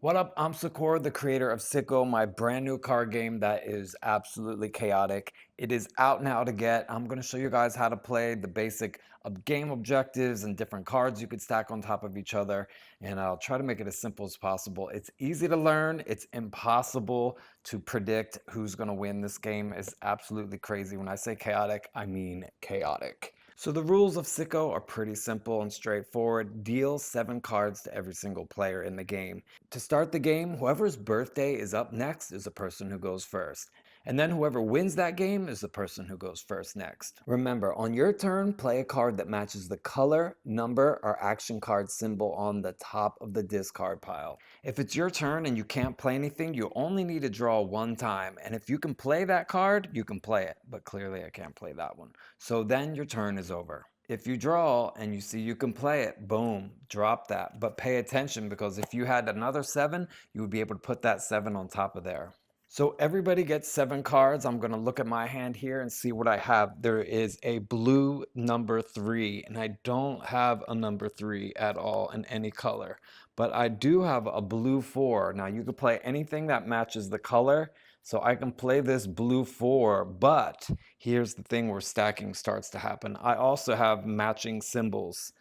What up? I'm Siko, the creator of Siko, my brand new card game that is absolutely chaotic. It is out now to get. I'm going to show you guys how to play the basic game objectives and different cards you could stack on top of each other. And I'll try to make it as simple as possible. It's easy to learn. It's impossible to predict who's going to win. This game is absolutely crazy. When I say chaotic, I mean chaotic. So the rules of Sicko are pretty simple and straightforward. Deal 7 cards to every single player in the game. To start the game, whoever's birthday is up next is the person who goes first. And then whoever wins that game is the person who goes first next. Remember, on your turn, play a card that matches the color, number, or action card symbol on the top of the discard pile. If it's your turn and you can't play anything, you only need to draw one time. And if you can play that card, you can play it. But clearly I can't play that one. So then your turn is over. If you draw and you see you can play it, boom, drop that. But pay attention, because if you had another 7, you would be able to put that 7 on top of there. So everybody gets 7 cards. I'm going to look at my hand here and see what I have. There is a blue number 3, and I don't have a number 3 at all in any color. But I do have a blue 4. Now you can play anything that matches the color. So I can play this blue 4, but here's the thing where stacking starts to happen. I also have matching symbols.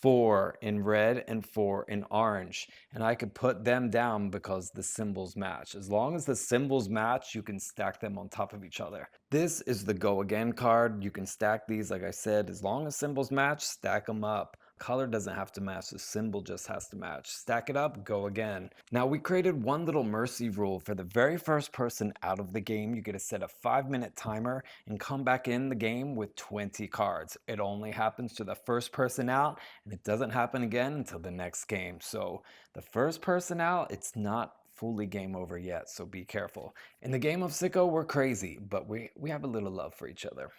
4 in red and 4 in orange, and I could put them down because the symbols match. As long as the symbols match, you can stack them on top of each other. This is the go again card. You can stack these, like I said, as long as symbols match, stack them up. Color doesn't have to match, the symbol just has to match. Stack it up, go again. Now we created one little mercy rule. For the very first person out of the game, you get to set a 5-minute timer and come back in the game with 20 cards. It only happens to the first person out, and it doesn't happen again until the next game. So the first person out, it's not fully game over yet, so be careful. In the game of Sicko, we're crazy, but we have a little love for each other.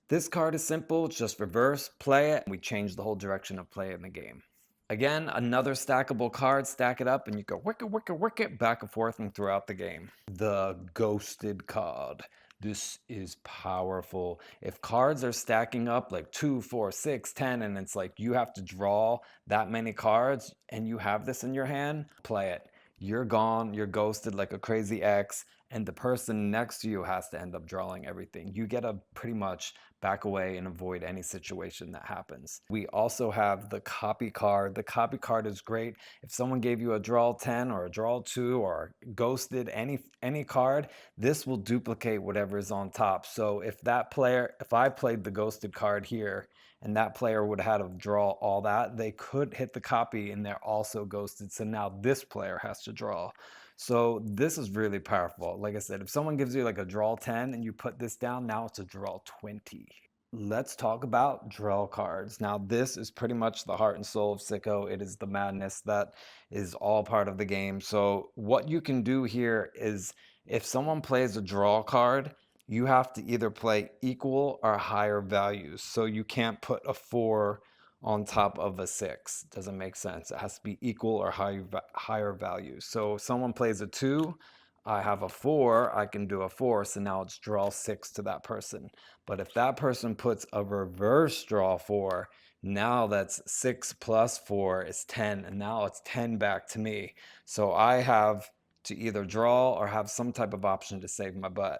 This card is simple, it's just reverse, play it, and we change the whole direction of play in the game. Again, another stackable card, stack it up, and you go wicket, wicket, wicket, back and forth and throughout the game. The ghosted card. This is powerful. If cards are stacking up like 2, 4, 6, 10, and it's like you have to draw that many cards and you have this in your hand, play it. You're gone, you're ghosted like a crazy ex, and the person next to you has to end up drawing everything. You get to pretty much back away and avoid any situation that happens. We also have the copy card. The copy card is great. If someone gave you a draw 10 or a draw 2 or ghosted any card, this will duplicate whatever is on top. So if I played the ghosted card here and that player would have had to draw all that, they could hit the copy and they're also ghosted. So now this player has to draw. So this is really powerful. Like I said, if someone gives you like a draw 10 and you put this down, now it's a draw 20. Let's talk about draw cards. Now, this is pretty much the heart and soul of Sicko. It is the madness that is all part of the game. So what you can do here is if someone plays a draw card, you have to either play equal or higher values. So you can't put a 4 on top of a 6. Doesn't make sense. It has to be equal or higher values. So if someone plays a 2, I have a 4, I can do a 4, so now it's draw 6 to that person. But if that person puts a reverse draw 4, now that's 6 plus 4 is 10, and now it's 10 back to me. So I have to either draw or have some type of option to save my butt.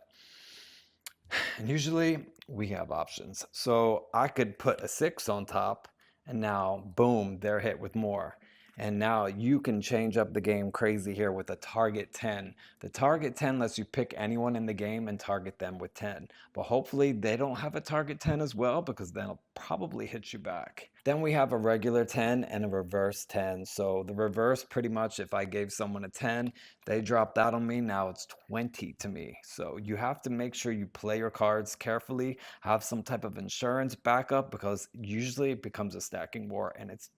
And usually we have options. So I could put a 6 on top, and now boom, they're hit with more. And now you can change up the game crazy here with a target 10. The target 10 lets you pick anyone in the game and target them with 10. But hopefully they don't have a target 10 as well, because then it'll probably hit you back. Then we have a regular 10 and a reverse 10. So the reverse, pretty much if I gave someone a 10, they dropped out on me, now it's 20 to me. So you have to make sure you play your cards carefully, have some type of insurance backup, because usually it becomes a stacking war and it's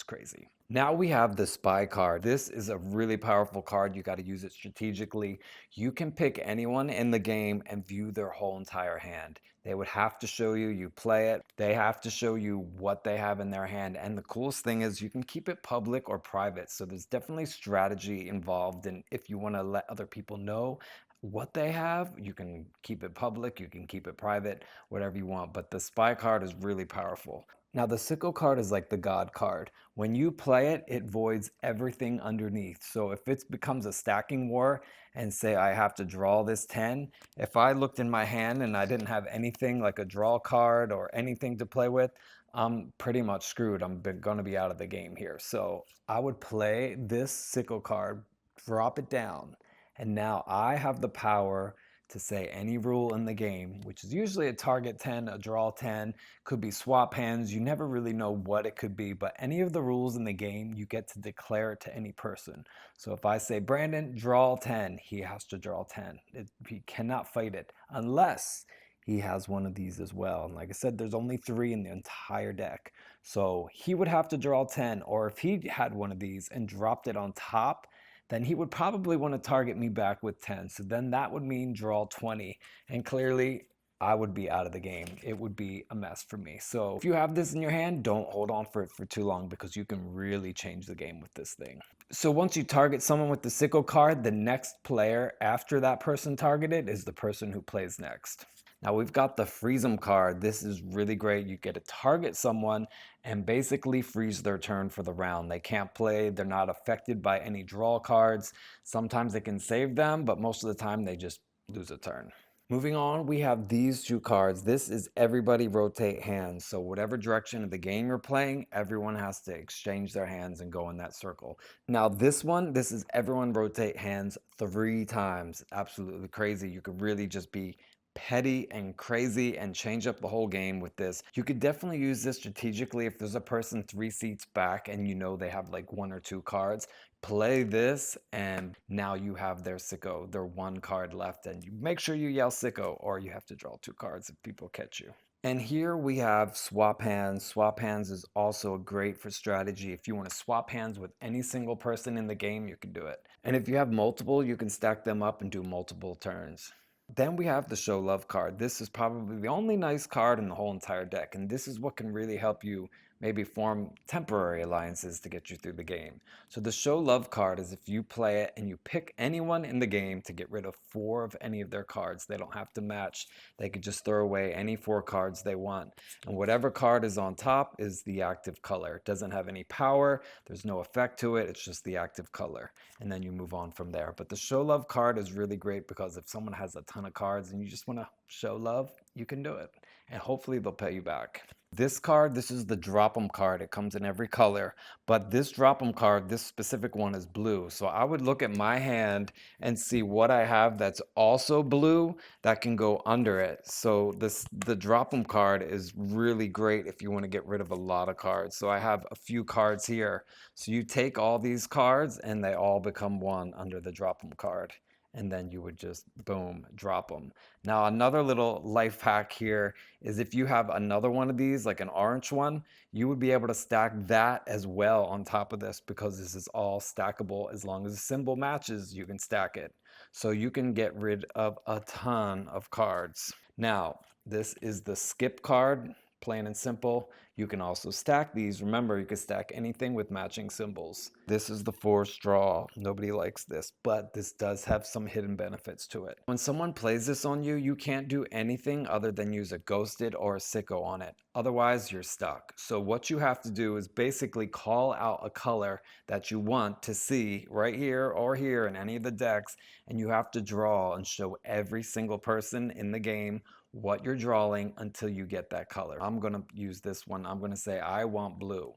crazy. Now we have the spy card. This is a really powerful card. You got to use it strategically. You can pick anyone in the game and view their whole entire hand. They would have to show you, you play it. They have to show you what they have in their hand. And the coolest thing is you can keep it public or private. So there's definitely strategy involved. And if you want to let other people know what they have, you can keep it public, you can keep it private, whatever you want. But the spy card is really powerful. Now, the sickle card is like the God card. When you play it, it voids everything underneath. So if it becomes a stacking war and say I have to draw this 10, if I looked in my hand and I didn't have anything like a draw card or anything to play with, I'm pretty much screwed. I'm going to be out of the game here. So I would play this sickle card, drop it down, and now I have the power to say any rule in the game, which is usually a target 10, a draw 10, could be swap hands. You never really know what it could be, but any of the rules in the game, you get to declare it to any person. So if I say, Brandon, draw 10, he has to draw 10. He cannot fight it unless he has one of these as well. And like I said, there's only 3 in the entire deck. So he would have to draw 10, or if he had one of these and dropped it on top, then he would probably want to target me back with 10. So then that would mean draw 20. And clearly, I would be out of the game. It would be a mess for me. So if you have this in your hand, don't hold on for it for too long because you can really change the game with this thing. So once you target someone with the sickle card, the next player after that person targeted is the person who plays next. Now we've got the freeze 'em card. This is really great. You get to target someone and basically freeze their turn for the round. They can't play. They're not affected by any draw cards. Sometimes it can save them, but most of the time they just lose a turn. Moving on, we have these 2 cards. This is everybody rotate hands. So whatever direction of the game you're playing, everyone has to exchange their hands and go in that circle. Now this one, this is everyone rotate hands 3 times. Absolutely crazy. You could really just be petty and crazy and change up the whole game with this. You could definitely use this strategically if there's a person 3 seats back and you know they have like 1 or 2 cards. Play this and now you have their Siko, their 1 card left, and you make sure you yell Siko or you have to draw 2 cards if people catch you. And here we have swap hands. Swap hands is also great for strategy. If you want to swap hands with any single person in the game, you can do it. And if you have multiple, you can stack them up and do multiple turns. Then we have the Show Love card. This is probably the only nice card in the whole entire deck, and this is what can really help you maybe form temporary alliances to get you through the game. So the Show Love card is if you play it and you pick anyone in the game to get rid of 4 of any of their cards. They don't have to match. They could just throw away any 4 cards they want. And whatever card is on top is the active color. It doesn't have any power. There's no effect to it. It's just the active color. And then you move on from there. But the Show Love card is really great because if someone has a ton of cards and you just want to show love, you can do it. And hopefully they'll pay you back. This card, this is the drop 'em card. It comes in every color, but this drop 'em card, this specific one is blue. So I would look at my hand and see what I have that's also blue that can go under it. So the drop 'em card is really great if you want to get rid of a lot of cards. So I have a few cards here. So you take all these cards and they all become 1 under the drop 'em card. And then you would just boom, drop them. Now another little life hack here is if you have another one of these, like an orange one, you would be able to stack that as well on top of this because this is all stackable. As long as the symbol matches, you can stack it. So you can get rid of a ton of cards. Now, this is the skip card, plain and simple. You can also stack these. Remember, you can stack anything with matching symbols. This is the forced draw. Nobody likes this, but this does have some hidden benefits to it. When someone plays this on you, you can't do anything other than use a ghosted or a sicko on it. Otherwise, you're stuck. So what you have to do is basically call out a color that you want to see right here or here in any of the decks, and you have to draw and show every single person in the game what you're drawing until you get that color. I'm going to use this one. I'm going to say, I want blue.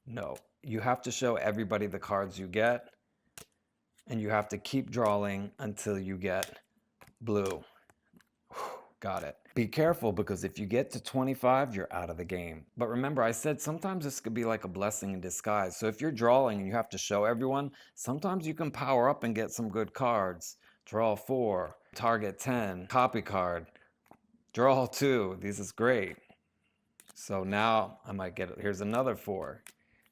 No, you have to show everybody the cards you get, and you have to keep drawing until you get blue. Got it. Be careful because if you get to 25, you're out of the game. But remember, I said sometimes this could be like a blessing in disguise. So if you're drawing and you have to show everyone, sometimes you can power up and get some good cards. Draw 4, target 10, copy card. Draw 2. This is great. So now I might get it. Here's another 4.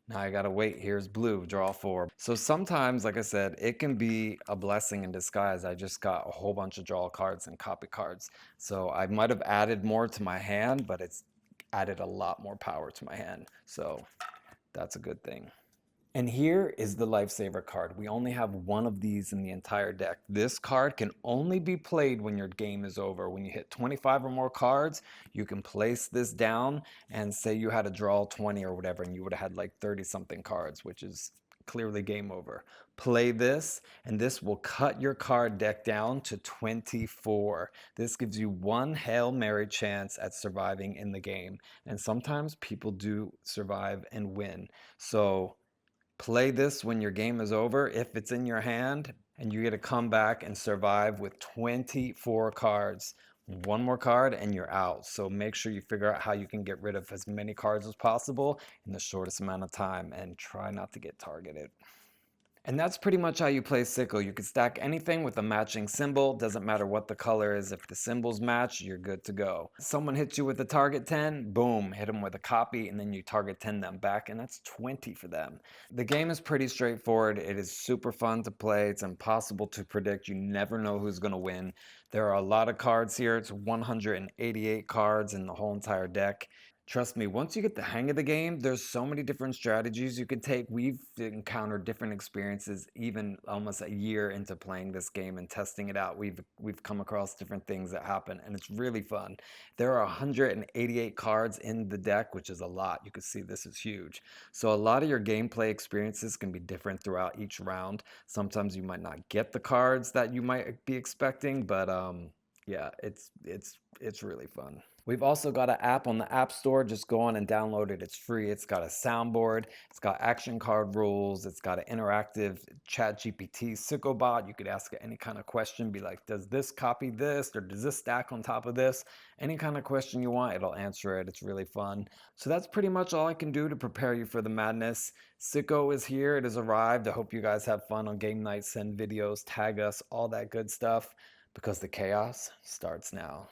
Now I gotta wait. Here's blue. Draw 4. So sometimes, like I said, it can be a blessing in disguise. I just got a whole bunch of draw cards and copy cards. So I might have added more to my hand, but it's added a lot more power to my hand. So that's a good thing. And here is the Lifesaver card. We only have one of these in the entire deck. This card can only be played when your game is over. When you hit 25 or more cards, you can place this down and say you had to draw 20 or whatever, and you would have had like 30 something cards, which is clearly game over. Play this, and this will cut your card deck down to 24. This gives you one Hail Mary chance at surviving in the game. And sometimes people do survive and win. So play this when your game is over if it's in your hand, and you get to come back and survive with 24 cards. One more card and you're out. So make sure you figure out how you can get rid of as many cards as possible in the shortest amount of time, and try not to get targeted. And that's pretty much how you play Siko. You can stack anything with a matching symbol. Doesn't matter what the color is. If the symbols match, you're good to go. Someone hits you with a target 10, boom, hit them with a copy, and then you target 10 them back, and that's 20 for them. The game is pretty straightforward. It is super fun to play. It's impossible to predict. You never know who's going to win. There are a lot of cards here. It's 188 cards in the whole entire deck. Trust me, once you get the hang of the game, there's so many different strategies you can take. We've encountered different experiences even almost a year into playing this game and testing it out. We've come across different things that happen, and it's really fun. There are 188 cards in the deck, which is a lot. You can see this is huge. So a lot of your gameplay experiences can be different throughout each round. Sometimes you might not get the cards that you might be expecting, but yeah, it's really fun. We've also got an app on the App Store. Just go on and download it. It's free. It's got a soundboard. It's got action card rules. It's got an interactive chat GPT Sicko bot. You could ask it any kind of question. Be like, does this copy this? Or does this stack on top of this? Any kind of question you want, it'll answer it. It's really fun. So that's pretty much all I can do to prepare you for the madness. Sicko is here. It has arrived. I hope you guys have fun on game night. Send videos, tag us, all that good stuff, because the chaos starts now.